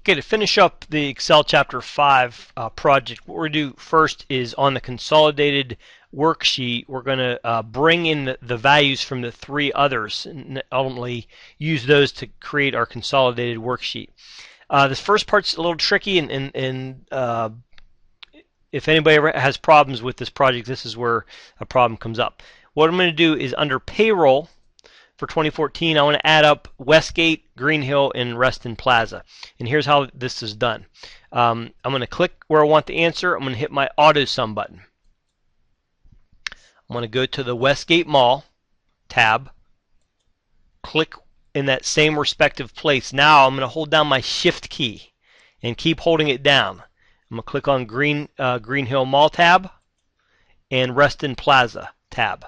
Okay, to finish up the Excel Chapter 5 project, what we're going to do first is on the consolidated worksheet, we're going to bring in the values from the three others and ultimately use those to create our consolidated worksheet. This first part's a little tricky, and if anybody ever has problems with this project, this is where a problem comes up. What I'm going to do is under payroll, for 2014, I want to add up Westgate, Green Hill, and Reston Plaza. And here's how this is done. I'm going to click where I want the answer. I'm going to hit my auto sum button. I'm going to go to the Westgate Mall tab, click in that same respective place. Now I'm going to hold down my shift key and keep holding it down. I'm going to click on Green Hill Mall tab and Reston Plaza tab.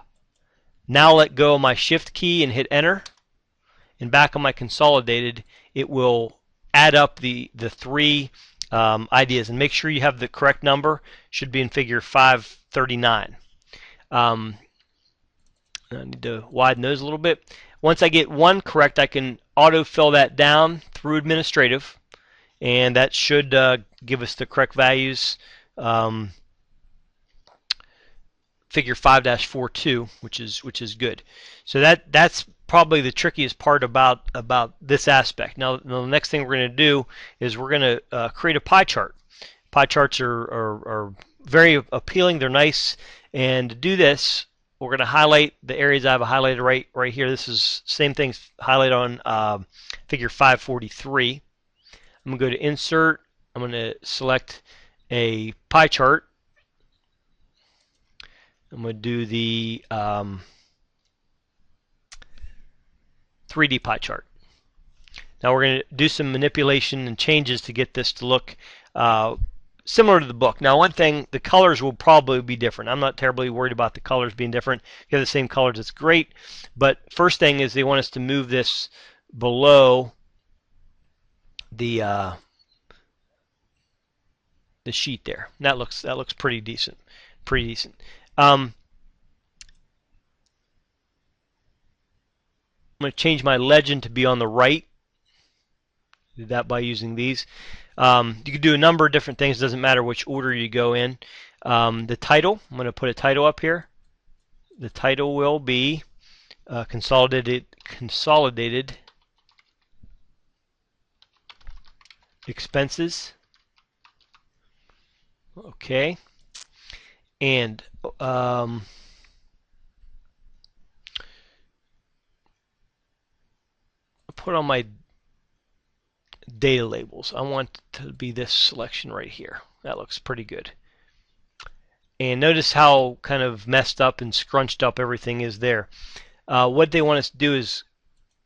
Now let go of my shift key and hit enter, and back on my consolidated it will add up the three ideas, and make sure you have the correct number. Should be in figure 539. I need to widen those a little bit. Once I get one correct, I can auto fill that down through administrative, and that should give us the correct values. Figure 5-42, which is good. So that's probably the trickiest part about this aspect. Now the next thing we're going to do is we're going to create a pie chart. Pie charts are very appealing. They're nice, and to do this, we're going to highlight the areas I have highlighted right here. This is same thing highlighted on figure 543. I'm going to go to insert. I'm going to select a pie chart. I'm going to do the 3D pie chart. Now we're going to do some manipulation and changes to get this to look similar to the book. Now one thing, the colors will probably be different. I'm not terribly worried about the colors being different. If you have the same colors, it's great. But first thing is they want us to move this below the sheet there. And that looks pretty decent. I'm going to change my legend to be on the right. Do that by using these. You can do a number of different things. It doesn't matter which order you go in. The title, I'm going to put a title up here. The title will be consolidated expenses. Okay. And put on my data labels. I want to be this selection right here. That looks pretty good. And notice how kind of messed up and scrunched up everything is there. What they want us to do is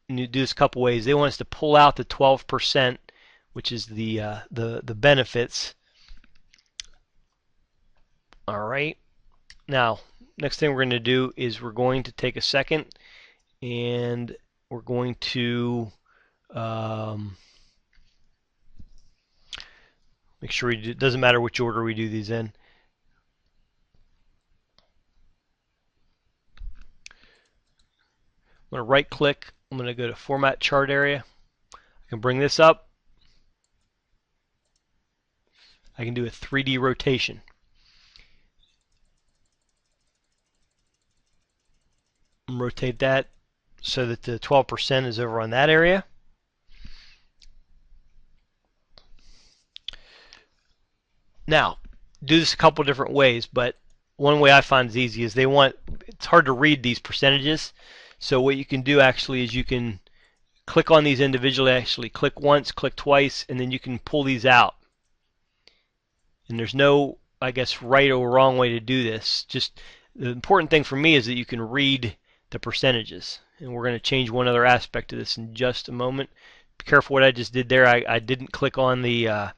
do this a couple ways. They want us to pull out the 12%, which is the benefits. All right. Now, next thing we're going to do is we're going to take a second and we're going to make sure it doesn't matter which order we do these in. I'm going to right click. I'm going to go to Format Chart Area. I can bring this up. I can do a 3D rotation. Rotate that so that the 12% is over on that area. Now, do this a couple different ways, but one way I find is easy is it's hard to read these percentages. So what you can do actually is you can click on these individually, actually click once, click twice, and then you can pull these out. And there's no, I guess, right or wrong way to do this. Just the important thing for me is that you can read the percentages. And we're going to change one other aspect of this in just a moment. Be careful what I just did there. I didn't click on the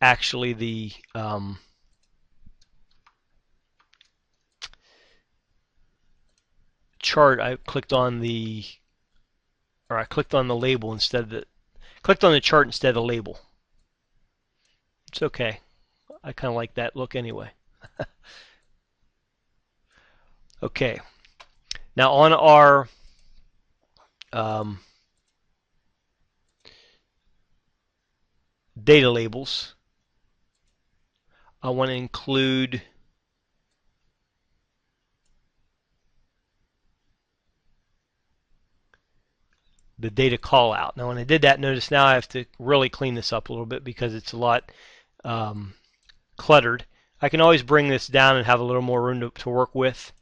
actually the chart. I clicked on the label instead of clicked on the chart instead of the label. It's okay. I kind of like that look anyway. Okay. Now on our data labels. I want to include the data call out. Now when I did that, notice now I have to really clean this up a little bit because it's a lot cluttered. I can always bring this down and have a little more room to work with.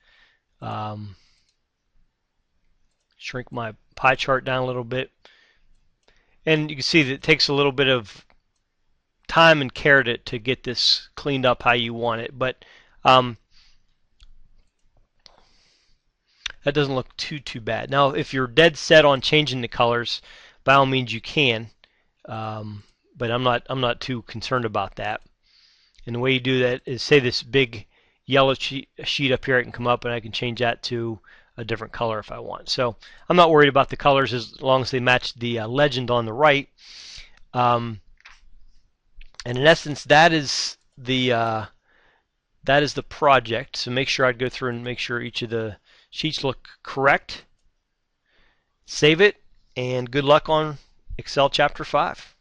Shrink my pie chart down a little bit. And you can see that it takes a little bit of time and care to get this cleaned up how you want it. But that doesn't look too bad. Now, if you're dead set on changing the colors, by all means you can. But I'm not too concerned about that. And the way you do that is, say this big yellow sheet up here, I can come up and I can change that to a different color if I want. So I'm not worried about the colors as long as they match the legend on the right. And in essence, that is the project. So make sure I'd go through and make sure each of the sheets look correct. Save it, and good luck on Excel Chapter 5.